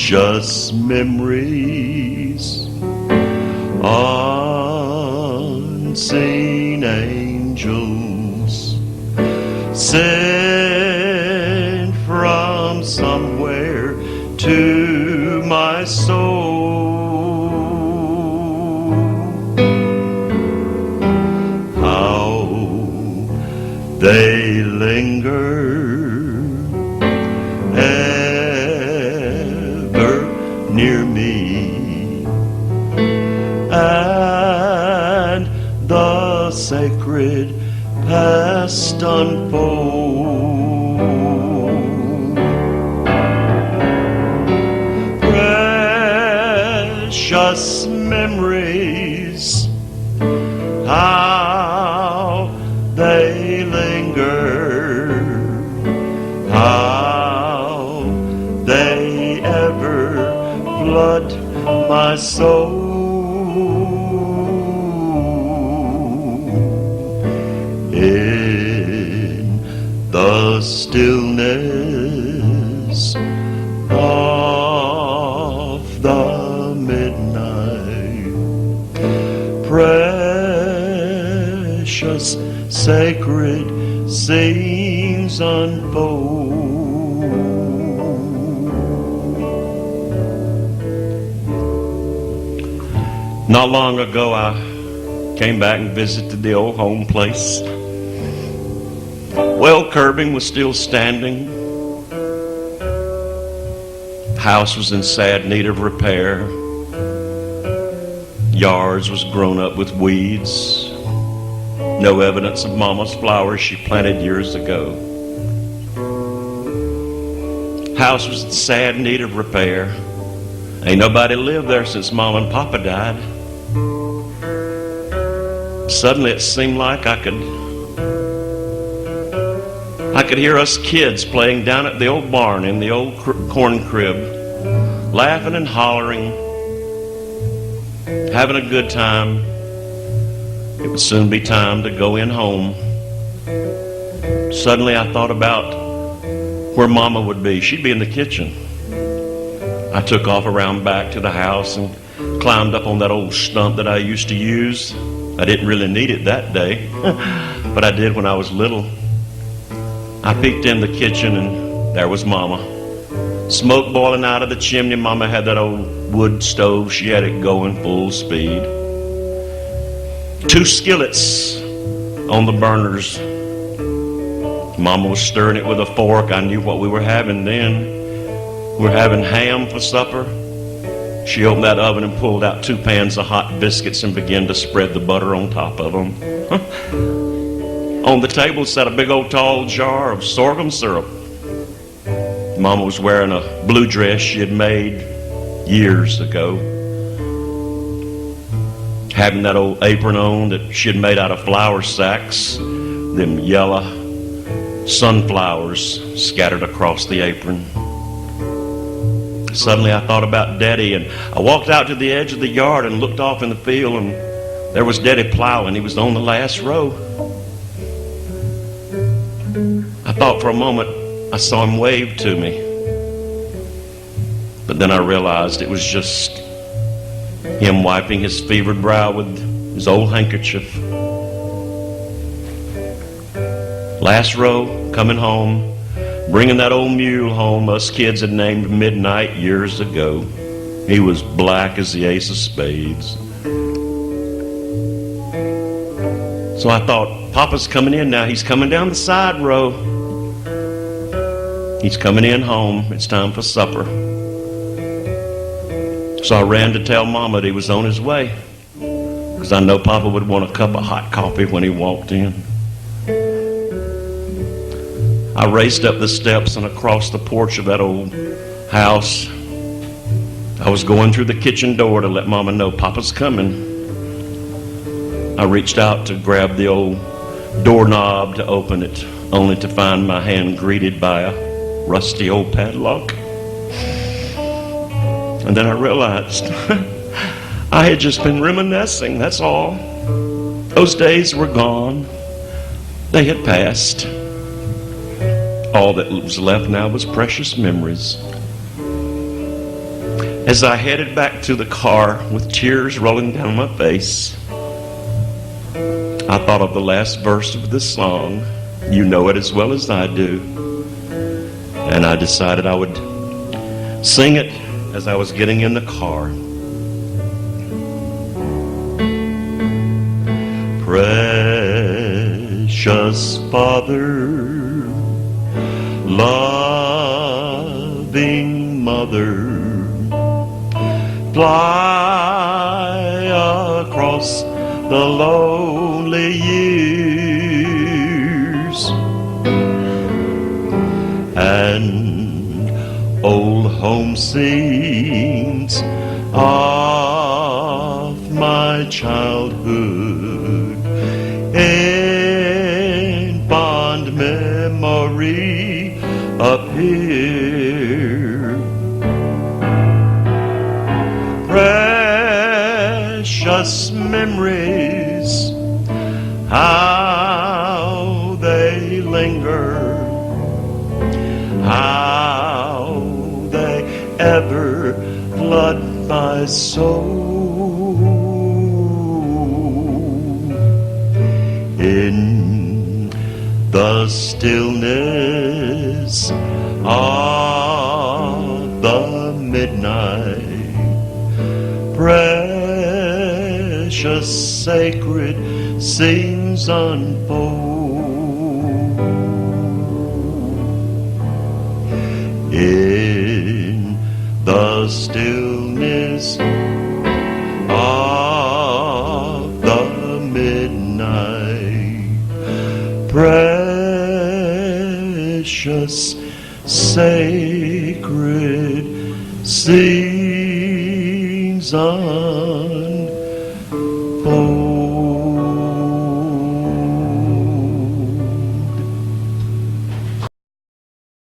precious memories, unseen angels sent from somewhere to my soul. How they linger ever near me, and the sacred past unfold. Precious memories, how they linger, how they ever flood my soul. In the stillness of the midnight, precious sacred scenes unfold. Not long ago, I came back and visited the old home place. Well, curbing was still standing. The house was in sad need of repair. Yards was grown up with weeds. No evidence of Mama's flowers she planted years ago. House was in sad need of repair. Ain't nobody lived there since Mom and Papa died. Suddenly it seemed like I could hear us kids playing down at the old barn in the old corn crib, laughing and hollering, having a good time. It would soon be time to go in home. Suddenly I thought about where Mama would be. She'd be in the kitchen. I took off around back to the house and climbed up on that old stump that I used to use. I didn't really need it that day, but I did when I was little. I peeked in the kitchen and there was Mama. Smoke boiling out of the chimney. Mama had that old wood stove. She had it going full speed. 2 skillets on the burners. Mama was stirring it with a fork. I knew what we were having then. We were having ham for supper. She opened that oven and pulled out 2 pans of hot biscuits and began to spread the butter on top of them. On the table sat a big old tall jar of sorghum syrup. Mama was wearing a blue dress she had made years ago. Having that old apron on that she had made out of flour sacks, them yellow sunflowers scattered across the apron. Suddenly I thought about Daddy, and I walked out to the edge of the yard and looked off in the field, and there was Daddy plowing. He was on the last row. I thought for a moment I saw him wave to me, but then I realized it was just him wiping his fevered brow with his old handkerchief. Last row, coming home, bringing that old mule home us kids had named Midnight years ago. He was black as the ace of spades. So I thought, Papa's coming in now. He's coming down the side row. He's coming in home. It's time for supper. So I ran to tell Mama that he was on his way, because I know Papa would want a cup of hot coffee when he walked in. I raced up the steps and across the porch of that old house. I was going through the kitchen door to let Mama know Papa's coming. I reached out to grab the old doorknob to open it, only to find my hand greeted by a rusty old padlock. And then I realized I had just been reminiscing, that's all. Those days were gone. They had passed. All that was left now was precious memories. As I headed back to the car with tears rolling down my face, I thought of the last verse of this song. You know it as well as I do. And I decided I would sing it as I was getting in the car. Precious Father, loving Mother, fly across the lonely years, and old home scenes of my childhood in fond memory appear. Precious memories, how they linger, how they ever flood my soul. In the stillness of the midnight, precious sacred scenes unfold. In the stillness of the midnight, precious sacred scenes unfold.